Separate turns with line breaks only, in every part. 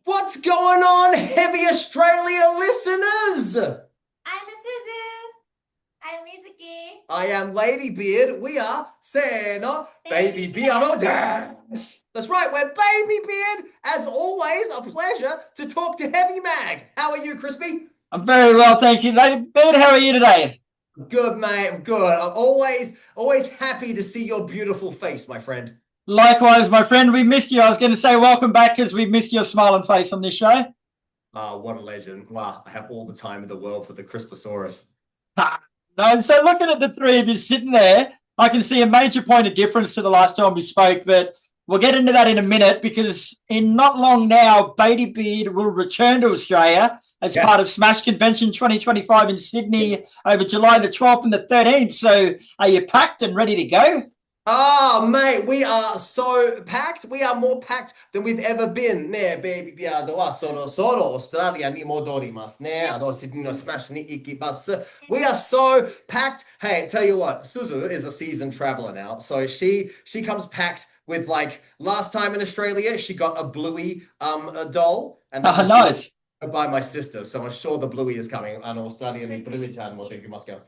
What's going on, Heavy Australia listeners?
I'm Suzu. I'm Mizuki.
I am Ladybeard. We are Sano
Babybeard.
Babybeard Dance. That's right, we're Babybeard. As always, a pleasure to talk to Heavy Mag. How are you, Crispy?
I'm very well, thank you, Ladybeard. How are you today?
Good, mate. I'm good. I'm always happy to see your beautiful face, my friend.
Likewise, my friend, we missed you. I was going to say welcome back because we missed your smiling face on this show.
What a legend. Wow, I have all the time in the world for the Crisposaurus.
No, so looking at the three of you sitting there, I can see a major point of difference to the last time we spoke, but we'll get into that in a minute because in not long now, Babybeard will return to Australia as part of Smash Convention 2025 in Sydney over July the 12th and the 13th. So are you packed and ready to go?
Oh, mate, we are so packed. We are more packed than we've ever been. Ne, Babybeard wa soro Australia ni modorimasu ne. Sydney no Smash ni ikimasu. We are so packed. Hey, tell you what, Suzu is a seasoned traveler now. So she comes packed with, like, last time in Australia, she got a Bluey a doll. And that was
nice.
by my sister, so I'm sure the Bluey is coming. And Australia ni Bluey-chan will think you must go.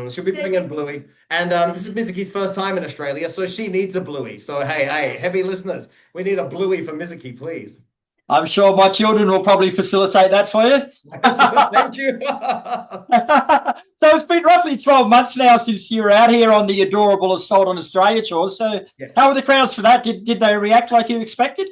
She'll be bringing Bluey. And this is Mizuki's first time in Australia, so she needs a Bluey. So hey, heavy listeners, we need a Bluey for Mizuki, please.
I'm sure my children will probably facilitate that for you.
Thank you.
So it's been roughly 12 months now since you were out here on the adorable Assault on Australia tour. So how were the crowds for that? Did they react like you expected?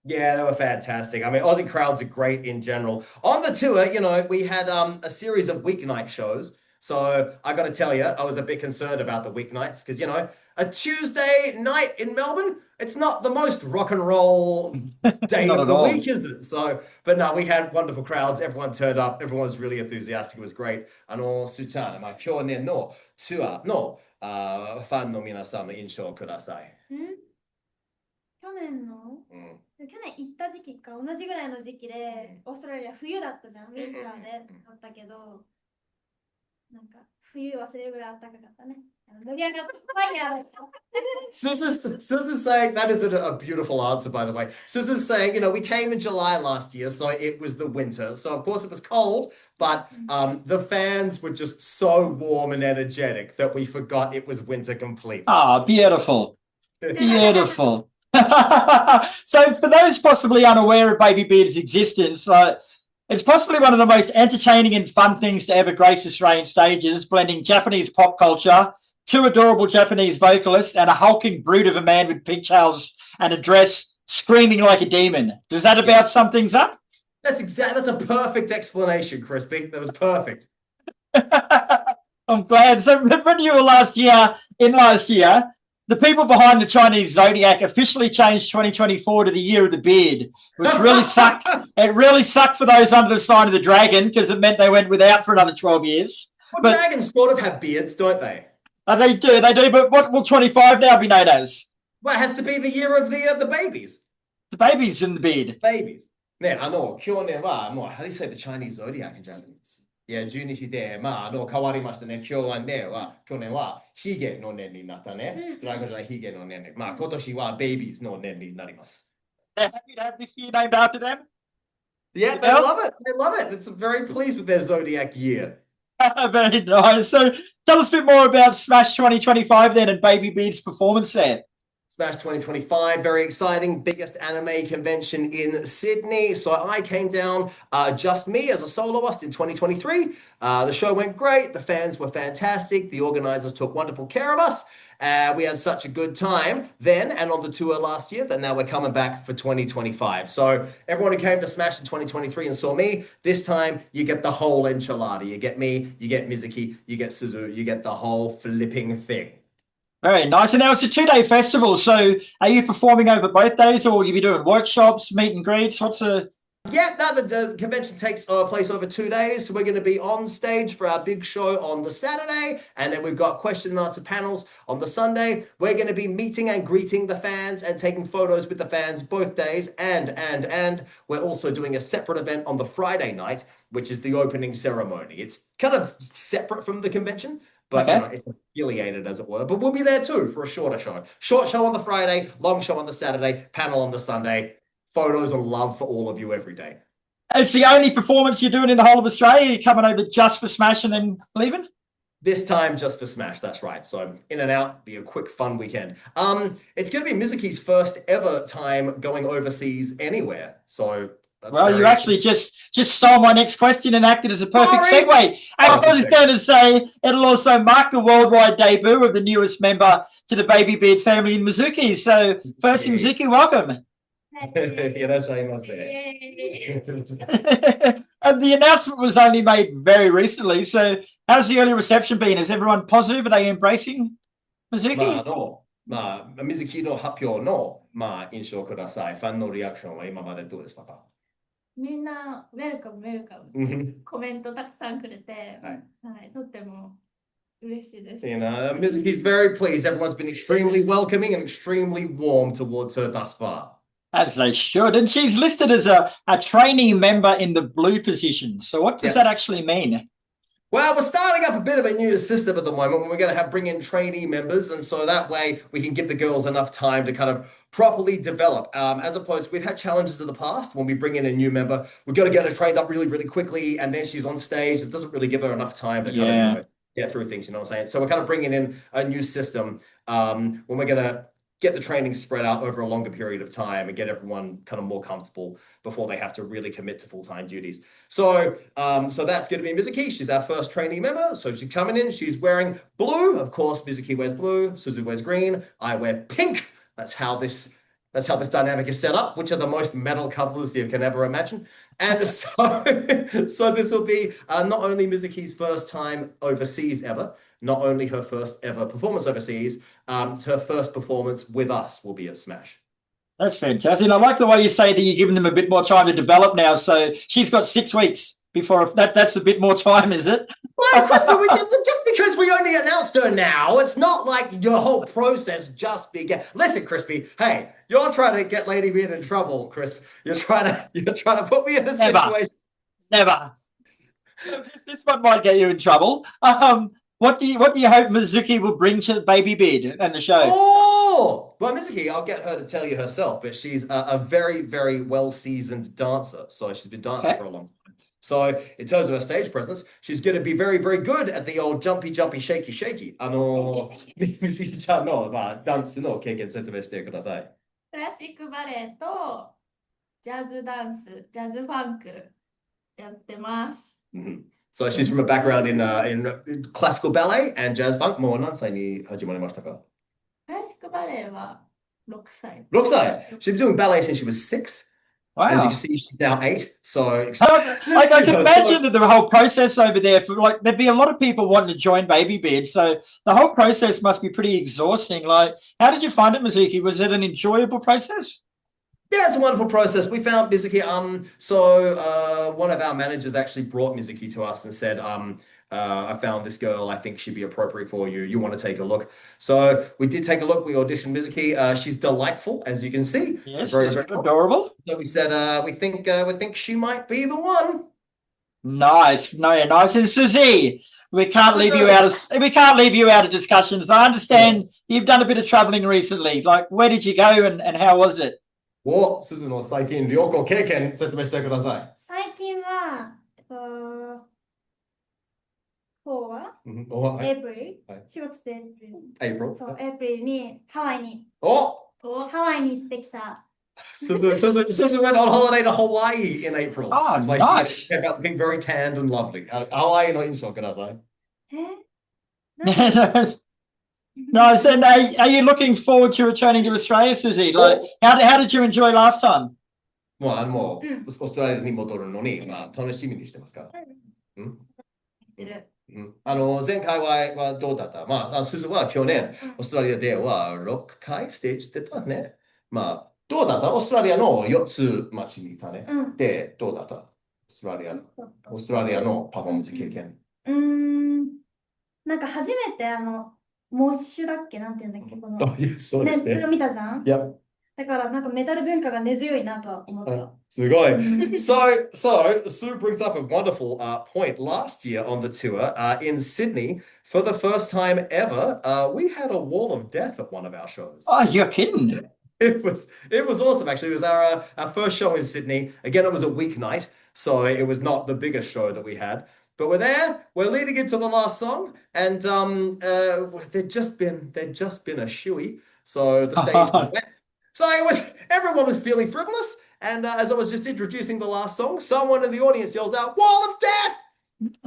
Yeah, they were fantastic. I mean, Aussie crowds are great in general. On the tour, we had a series of weeknight shows. So I got to tell you, I was a bit concerned about the weeknights because, a Tuesday night in Melbourne, it's not the most rock and roll day of the week, is it? So, but no, we had wonderful crowds. Everyone turned up. Everyone was really enthusiastic. It was great. Suchan, kyou no tour no fan no minasan no inshouをください。
去年行った時期か同じぐらいの時期でオーストラリア冬だったじゃん。ウィンターでだったけどなんか冬忘れるぐらい暖かかったね。
Suzu's saying that is a beautiful answer, by the way. Suzu's saying, we came in July last year, so it was the winter. So of course it was cold, but the fans were just so warm and energetic that we forgot it was winter completely.
Ah, beautiful. Beautiful. So for those possibly unaware of Babybeard's existence, it's possibly one of the most entertaining and fun things to ever grace Australian stages, blending Japanese pop culture, two adorable Japanese vocalists, and a hulking brute of a man with pigtails and a dress screaming like a demon. Does that about sum things up?
That's a perfect explanation, Crispy. That was perfect.
I'm glad. So when you were last year, the people behind the Chinese Zodiac officially changed 2024 to the year of the beard, which really sucked. It really sucked for those under the sign of the dragon because it meant they went without for another 12 years.
Well, dragons sort of have beards, don't they?
They do. But what will 25 now be known as?
Well, it has to be the year of the babies.
The babies in the beard.
Babies. How do you say the Chinese Zodiac in Japanese? 12日で、変わりましたね。去年はヒゲの年になったね。ドラゴンじゃないヒゲの年に。今年はベイビーズの年になります。
They're happy to have this year named after them?
Yeah, they love it. They love it. It's very pleased with their Zodiac year.
Very nice. So tell us a bit more about Smash 2025 then and Babybeard's performance there.
Smash 2025, very exciting, biggest anime convention in Sydney. So I came down, just me as a soloist in 2023. The show went great. The fans were fantastic. The organizers took wonderful care of us. We had such a good time then and on the tour last year that now we're coming back for 2025. So everyone who came to Smash in 2023 and saw me, this time you get the whole enchilada. You get me, you get Mizuki, you get Suzu, you get the whole flipping thing.
Very nice. And now it's a 2-day festival. So are you performing over both days or will you be doing workshops, meet and greets?
Yeah, the convention takes place over 2 days. So we're going to be on stage for our big show on the Saturday. And then we've got question and answer panels on the Sunday. We're going to be meeting and greeting the fans and taking photos with the fans both days. And we're also doing a separate event on the Friday night, which is the opening ceremony. It's kind of separate from the convention. But it's affiliated, as it were. But we'll be there too for a shorter show. Short show on the Friday, long show on the Saturday, panel on the Sunday. photos and love for all of you every day.
It's the only performance you're doing in the whole of Australia. You're coming over just for Smash and then leaving?
This time just for Smash, that's right. So in and out, be a quick, fun weekend. It's going to be Mizuki's first ever time going overseas anywhere. So
well, you actually just stole my next question and acted as a perfect segue. I was going to say it'll also mark the worldwide debut of the newest member to the Babybeard family in Mizuki. So firstly, Mizuki, welcome. And the announcement was only made very recently. So how's the early reception been? Is everyone positive? Are they embracing Mizuki?
水木の発表の、印象ください。ファンのリアクションは今までどうですか？
みんなウェルカムウェルカムコメントたくさんくれて、とっても嬉しいです。
You know, Mizuki's very pleased. Everyone's been extremely welcoming and extremely warm towards her thus far.
As they should. And she's listed as a trainee member in the blue position. So what does that actually mean?
Well, we're starting up a bit of a new system at the moment. We're going to bring in trainee members. And so that way we can give the girls enough time to kind of properly develop. As opposed, we've had challenges in the past when we bring in a new member. We've got to get her trained up really, really quickly. And then she's on stage. It doesn't really give her enough time to kind of get through things, you know what I'm saying? So we're kind of bringing in a new system when we're going to get the training spread out over a longer period of time and get everyone kind of more comfortable before they have to really commit to full-time duties. So so that's going to be Mizuki. She's our first trainee member. So she's coming in. She's wearing blue. Of course, Mizuki wears blue. Suzu wears green. I wear pink. That's how this dynamic is set up, which are the most metal colors you can ever imagine. And so this will be not only Mizuki's first time overseas ever, not only her first ever performance overseas, her first performance with us will be at Smash.
That's fantastic. And I like the way you say that you're giving them a bit more time to develop now. So she's got 6 weeks before that's a bit more time, is it?
Well, Kris, just because we only announced her now, it's not like your whole process just began. Listen, Crispy, hey, you're trying to get Ladybeard in trouble, Kris. You're trying to put me in a situation.
Never. This one might get you in trouble. What do you hope Mizuki will bring to Babybeard and the show?
Oh, well, Mizuki, I'll get her to tell you herself, but she's a very, very well-seasoned dancer. So she's been dancing for a long time. So in terms of her stage presence, she's going to be very, very good at the old jumpy, jumpy, shaky, shaky. Mizuki ちゃんの、ダンスの経験説明してください。
クラシックバレエとジャズダンス、ジャズファンクやってます。
So she's from a background in classical ballet and jazz funk. もう何歳に始まりましたか？
クラシックバレエは6歳。
6歳 She's been doing ballet since she was 6.
Wow.
As you can see, she's now 8. So
I can imagine the whole process over there. For like, there'd be a lot of people wanting to join Babybeard. So the whole process must be pretty exhausting. Like, how did you find it, Mizuki? Was it an enjoyable process?
Yeah, it's a wonderful process. We found Mizuki. So one of our managers actually brought Mizuki to us and said, I found this girl. I think she'd be appropriate for you. You want to take a look? So we did take a look. We auditioned Mizuki. She's delightful, as you can see.
Yes,
very,
very adorable.
So we said we think she might be the one.
Nice, nice. And Suzy, we can't leave you out of discussions. I understand you've done a bit of traveling recently. Like, where did you go and how was it?
お、すずの最近旅行経験説明してください。
最近は、今日は、
エイ
プリル、4月で
エイプリル。
そう、エイプリルにハワイに行ってきた。
Suzu went on holiday to Hawaii in April.
Oh, nice.
Came out looking very tanned and lovely. Hawaii の印象ください。
Nice. And are you looking forward to returning to Australia, Suzy? Like, how did you enjoy last time?
もうオーストラリアに戻るのに、楽しみにしてますか？前回はどうだった？スズは去年、オーストラリアでは6回ステージ出たね。どうだった？オーストラリアの4つ街にいたね。で、どうだった？オーストラリアのパフォーマンス経験。
なんか初めてモッシュだっけなんて言うんだっけこの
そうですね。
見たじゃん？だからなんかメタル文化が根強いなとは思った。
すごい。So Sue brings up a wonderful point. Last year on the tour in Sydney, for the first time ever, we had a wall of death at one of our shows.
Oh, you're kidding.
It was awesome actually. It was our first show in Sydney. Again, it was a weeknight, so it was not the biggest show that we had. But we're there. We're leading into the last song, and there'd just been a shoey, so the stage was wet. So everyone was feeling frivolous, and as I was just introducing the last song, someone in the audience yells out, "Wall of Death!"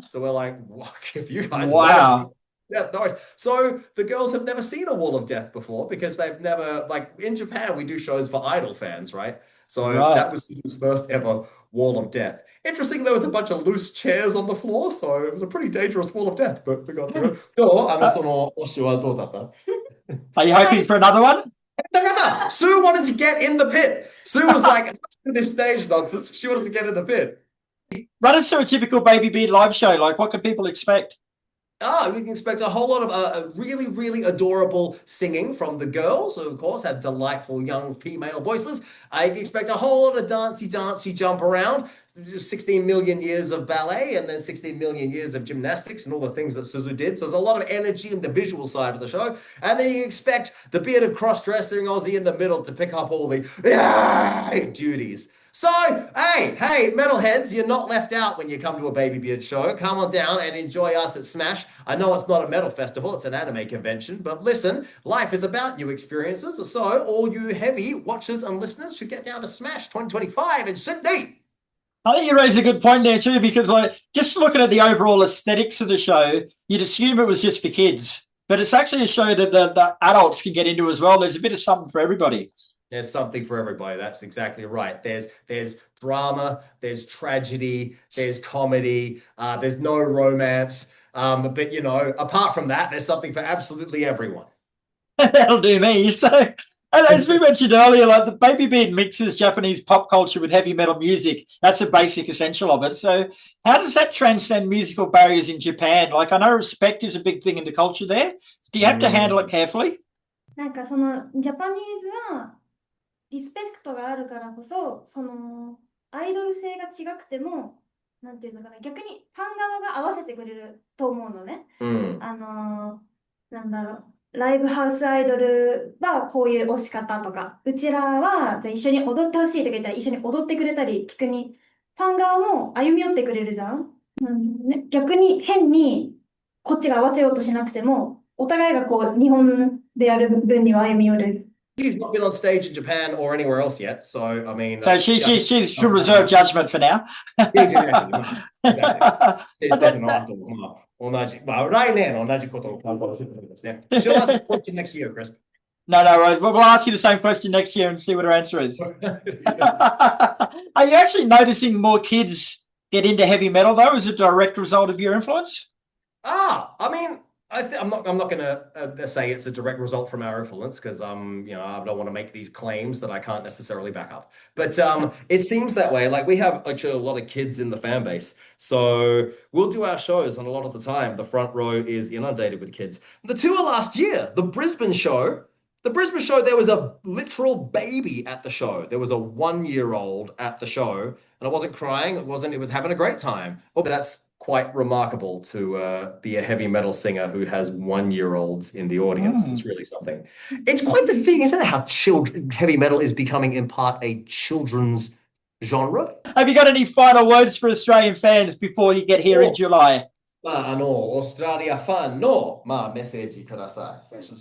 So we're like, "What? If you guys
Wow.
yeah, no worries. So the girls have never seen a Wall of Death before because they've never, like in Japan, we do shows for Idol fans, right? So that
Right.
was his first ever Wall of Death. Interesting, there was a bunch of loose chairs on the floor, so it was a pretty dangerous Wall of Death, but we got through it. どうその推しはどうだった?
Are you hoping for another one?
Sue wanted to get in the pit. Sue was like, this stage nonsense. She wanted to get in the pit.
Run us through a typical Babybeard live show. Like, what can people expect?
You can expect a whole lot of really, really adorable singing from the girls, who, of course, have delightful young female voices. You can expect a whole lot of dancey jump around. 16 million years of ballet and then 16 million years of gymnastics and all the things that Suzu did. So there's a lot of energy in the visual side of the show. And then you expect the bearded cross-dressing Aussie in the middle to pick up all the duties. So, hey, metalheads, you're not left out when you come to a Babybeard show. Come on down and enjoy us at Smash. I know it's not a metal festival, it's an anime convention, but listen, life is about new experiences. So all you heavy watchers and listeners should get down to Smash 2025 in Sydney.
I think you raise a good point there too, because like just looking at the overall aesthetics of the show, you'd assume it was just for kids, but it's actually a show that the adults can get into as well. There's a bit of something for everybody.
There's something for everybody. That's exactly right. There's drama, there's tragedy, there's comedy, there's no romance. But you know, apart from that, there's something for absolutely everyone.
That'll do me. So, and as we mentioned earlier, like the Babybeard mixes Japanese pop culture with heavy metal music. That's a basic essential of it. So how does that transcend musical barriers in Japan? Like I know respect is a big thing in the culture there. Do you have to handle it carefully?
なんかそのジャパニーズはリスペクトがあるからこそ、そのアイドル性が違くても、なんていうのかな、逆にファン側が合わせてくれると思うのね。なんだろう、ライブハウスアイドルはこういう推し方とか、うちらはじゃあ一緒に踊ってほしいとか言ったら一緒に踊ってくれたり、逆にファン側も歩み寄ってくれるじゃん。逆に変にこっちが合わせようとしなくても、お互いがこう日本でやる分には歩み寄る。
He's not been on stage in Japan or anywhere else yet, so I mean.
So she should reserve judgment for now.
Exactly. Right now, 同じことを考えてるんですね。She'll ask a question next year, Kris.
No, we'll ask you the same question next year and see what her answer is. Are you actually noticing more kids get into heavy metal though as a direct result of your influence?
I mean, I'm not going to say it's a direct result from our influence because I don't want to make these claims that I can't necessarily back up. But it seems that way. Like we have actually a lot of kids in the fan base, so we'll do our shows, and a lot of the time the front row is inundated with kids. The tour last year, the Brisbane show, there was a literal baby at the show. There was a 1-year-old at the show, and I wasn't crying. It was having a great time. Oh, that's quite remarkable to be a heavy metal singer who has 1-year-olds in the audience. It's really something. It's quite the thing, isn't it? How heavy metal is becoming in part a children's genre.
Have you got any final words for Australian fans before you get here in July?
オーストラリアファンのメッセージください。はい、
オース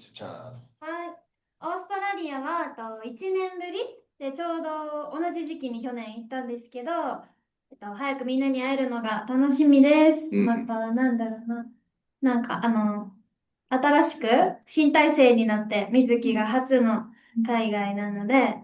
トラリアは1年ぶりでちょうど同じ時期に去年行ったんですけど、早くみんなに会えるのが楽しみです。またなんだろうな、なんか新しく新体制になって水木が初の海外なので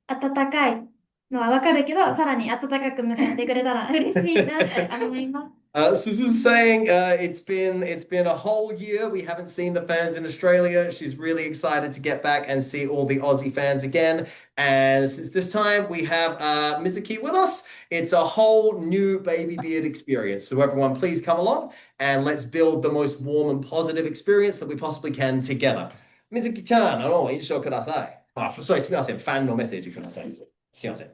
暖かいのはわかるけど、さらに暖かく迎えてくれたら嬉しいなって思います。
Suzu's saying it's been a whole year. We haven't seen the fans in Australia. She's really excited to get back and see all the Aussie fans again. And since this time we have Mizuki with us, it's a whole new Babybeard experience. So everyone, please come along and let's build the most warm and positive experience that we possibly can together. Mizuki-chan, 印象ください。すみません、ファンのメッセージください。すみません。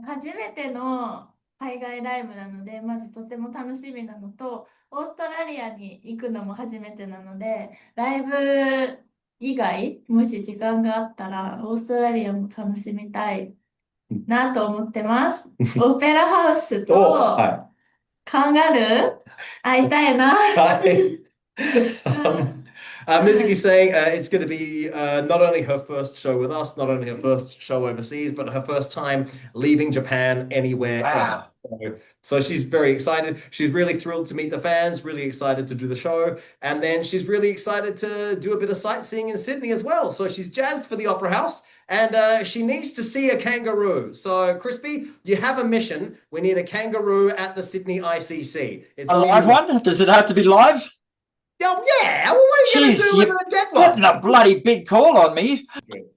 初めての海外ライブなので、まずとても楽しみなのと、オーストラリアに行くのも初めてなので、ライブ以外、もし時間があったら、オーストラリアも楽しみたいなと思ってます。オペラハウス
お
と
は
カンガルー会いたいな。
い。はい。Mizuki's saying it's going to be not only her first show with us, not only her first show overseas, but her first time leaving Japan anywhere
Wow.
ever. So she's very excited. She's really thrilled to meet the fans, really excited to do the show. And then she's really excited to do a bit of sightseeing in Sydney as well. So she's jazzed for the Opera House. And she needs to see a kangaroo. So, Crispy, you have a mission. We need a kangaroo at the Sydney ICC. It's
A live one? Does it have to be live?
Oh, yeah. Well, what are you going
Jeez,
to do with a dead
Putting
one?
a bloody big call on me.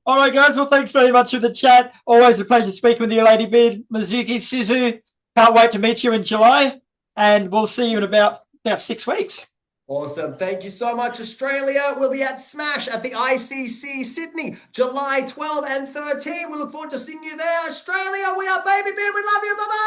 All right, guys. Well, thanks very much for the chat. Always a pleasure speaking with you, Ladybeard. Mizuki, Sizu. Can't wait to meet you in July. And we'll see you in about 6 weeks.
Awesome. Thank you so much, Australia. We'll be at Smash at the ICC Sydney, July 12 and 13. We look forward to seeing you there. Australia, we are Babybeard. We love you. Bye-bye.